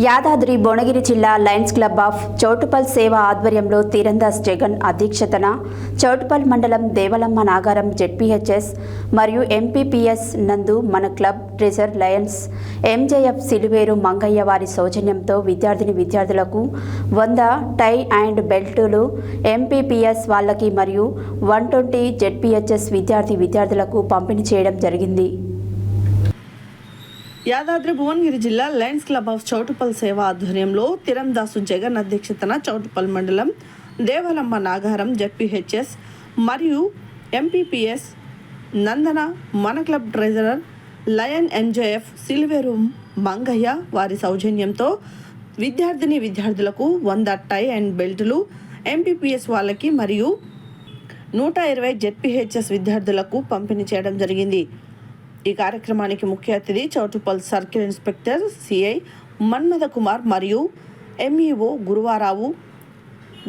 యాదాద్రి భువనగిరి జిల్లా Lions club of Choutuppal సేవ ఆధ్వర్యంలో తీరందాస్ జగన్ అధ్యక్షతన చౌటుప్పల్ మండలం దేవలమ్మ నాగారం జెడ్పీహెచ్ఎస్ మరియు ఎంపీపీఎస్ నందు మన club treasure Lions MJF Siliveru Mangayya వారి సౌజన్యంతో విద్యార్థులకు 100 టై అండ్ బెల్టులు, ఎంపీపీఎస్ వాళ్ళకి మరియు 120 జెడ్పీహెచ్ఎస్ విద్యార్థులకు పంపిణీ చేయడం జరిగింది. యాదాద్రి భువనగిరి జిల్లా లయన్స్ క్లబ్ ఆఫ్ చౌటుప్పల్ సేవ ఆధ్వర్యంలో తీరందాసు జగన్ అధ్యక్షతన చౌటుప్పల్ మండలం దేవలమ్మ నాగారం జెడ్పీహెచ్ఎస్ మరియు ఎంపీపీఎస్ నందన మన club treasurer lion MJF Siliveru Mangayya వారి సౌజన్యంతో విద్యార్థులకు 100 టై అండ్ బెల్టులు, ఎంపీపీఎస్ వాళ్ళకి మరియు 120 జెడ్పీహెచ్ఎస్ విద్యార్థులకు పంపిణీ చేయడం జరిగింది. ఈ కార్యక్రమానికి ముఖ్య అతిథి Choutuppal circle inspector CI Manmatha Kumar మరియు ఎంఈఓ గురువారావు,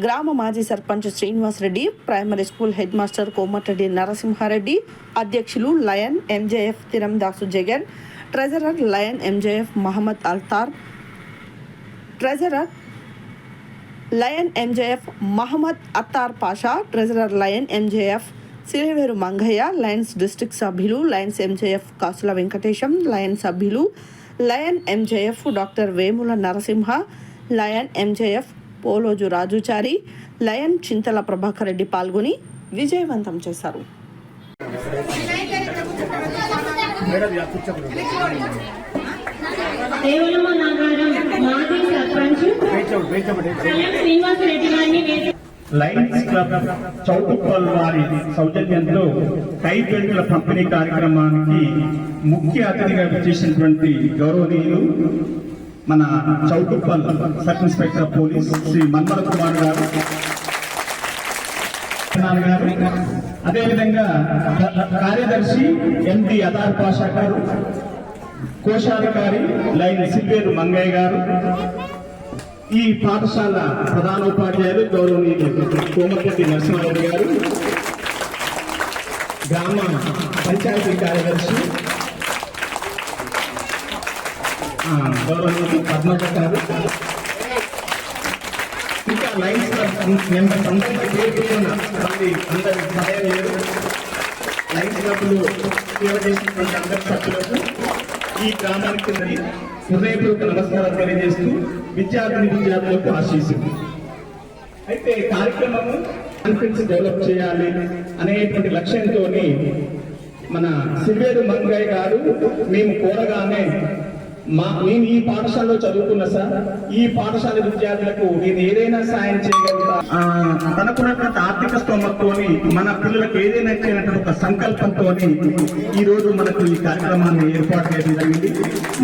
గ్రామ మాజీ sarpanch Srinivasareddy, primary school head master Komatireddy Narasimhareddy, అధ్యక్షులు lion MJF Theerandasu Jagan, treasurer lion MJF Mohammed Altar, treasurer lion MJF Mohammed Attar Pasha, treasurer lion MJF Siliveru Mangaiah, lions district సభ్యులు lions MJF Kasula Venkatesham, lion సభ్యులు lion MJF doctor Vemula Narasimha, lion MJF Poloju Rajuchari, lion Chintala Prabhakar Reddy పాల్గొని విజయవంతం చేశారు. లయన్స్ క్లబ్ చౌటుప్పల్ వారి సౌజన్యంతో టై బెల్టుల పంపిణీ కార్యక్రమానికి ముఖ్య అతిథిగా చేసినటువంటి గౌరవనీయులు మన Choutuppal sub inspector police Shri Manmatha Kumar garu, అదేవిధంగా కార్యదర్శి ఎండి అదార్ పాషా గారు, కోశాధికారి లైన్ సిలివేరు మంగయ్య గారు, ఈ పాఠశాల ప్రధానోపాధ్యాయులు గౌరవనీయులు కోమటిరెడ్డి నరసింహారెడ్డి గారు, గ్రామ పంచాయతీ కార్యదర్శి గౌరవనీయులు పద్మజ గారు, ఇంకా లైన్స్ మెంబర్స్ అందరికీ అందరి సహాయం లైన్స్ క్లబ్లు సేవ చేసినటువంటి అందరి సభ్యులకు ఈ గ్రామానికి హృదయపూర్వక నమస్కారం తెలియజేస్తూ విద్యార్థులకు ఆశీస్సులు. అయితే కార్యక్రమము కాన్ఫిడెన్స్ డెవలప్ చేయాలి అనేటువంటి లక్ష్యంతో మన సిలివేరు మంగయ్య గారు మేము కోరగానే నేను ఈ పాఠశాలలో చదువుకున్నా సార్, ఈ పాఠశాల విద్యార్థులకు నేను ఏదైనా సాయం చేయగలుగుతా, తనకున్నటువంటి ఆర్థిక స్తోమతతోని మన పిల్లలకు ఏదైనా చేయనటువంటి ఒక సంకల్పంతో ఈ రోజు మనకు ఈ కార్యక్రమాన్ని ఏర్పాటు చేయడం జరిగింది.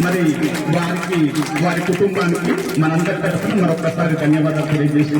మరి వారికి వారి కుటుంబానికి మనందరి తరఫున మరొకసారి ధన్యవాదాలు తెలియజేస్తూ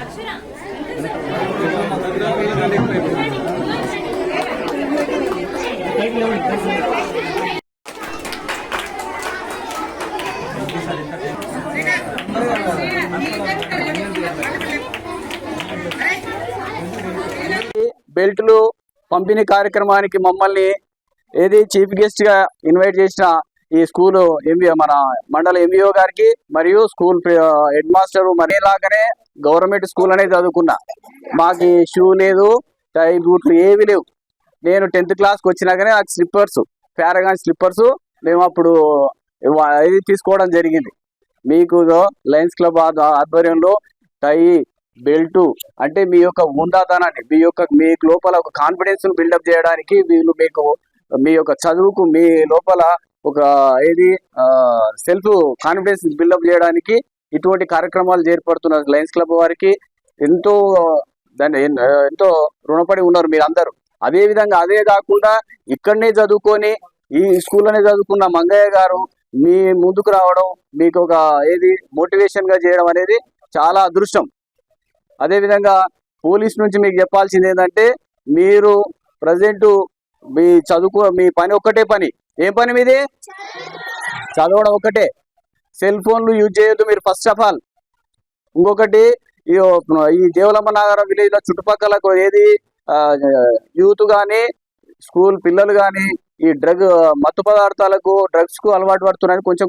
అక్షర బెల్ట్లు పంపిణీ కార్యక్రమానికి మమ్మల్ని చీఫ్ గెస్ట్ గా ఇన్వైట్ చేసిన ఈ స్కూలు మన మండల ఎంఈఓ గారికి మరియు స్కూల్ హెడ్ మాస్టర్ మరి లాగానే గవర్నమెంట్ స్కూల్ అనేది చదువుకున్నా. మాకు షూ లేదు, టై బూట్లు ఏవి లేవు. నేను 10th క్లాస్కి వచ్చినాకనే నాకు స్లిప్పర్స్, పారాగాన్ స్లిప్పర్స్ మేము అప్పుడు ఇది తీసుకోవడం జరిగింది. మీకు లయన్స్ క్లబ్ ఆధ్వర్యంలో టై బెల్టు అంటే మీ యొక్క ఉందాతనాన్ని, మీకు లోపల ఒక కాన్ఫిడెన్స్ బిల్డప్ చేయడానికి, వీళ్ళు మీకు మీ యొక్క చదువుకు మీ లోపల ఒక సెల్ఫ్ కాన్ఫిడెన్స్ బిల్డప్ చేయడానికి ఇటువంటి కార్యక్రమాలు చేపడుతున్నారు. లయన్స్ క్లబ్ వారికి ఎంతో రుణపడి ఉన్నారు మీరు అందరూ. అదే విధంగా అదే కాకుండా ఇక్కడనే చదువుకొని ఈ స్కూల్లోనే చదువుకున్న మంగయ్య గారు మీ ముందుకు రావడం, మీకు ఒక మోటివేషన్ గా చేయడం అనేది చాలా అదృష్టం. అదేవిధంగా పోలీస్ నుంచి మీకు చెప్పాల్సింది ఏంటంటే, మీరు ప్రజెంట్ మీ పని ఒక్కటే పని. ఏం పని మీది? చదవడం ఒక్కటే. సెల్ ఫోన్లు యూజ్ చేయొద్దు మీరు ఫస్ట్ ఆఫ్ ఆల్. ఇంకొకటి ఈ దేవలమ్మ నాగరం విలేజ్ లో చుట్టుపక్కల యూత్ కానీ స్కూల్ పిల్లలు కానీ ఈ మత్తు పదార్థాలకు డ్రగ్స్ కు అలవాటు పడుతున్నారని కొంచెం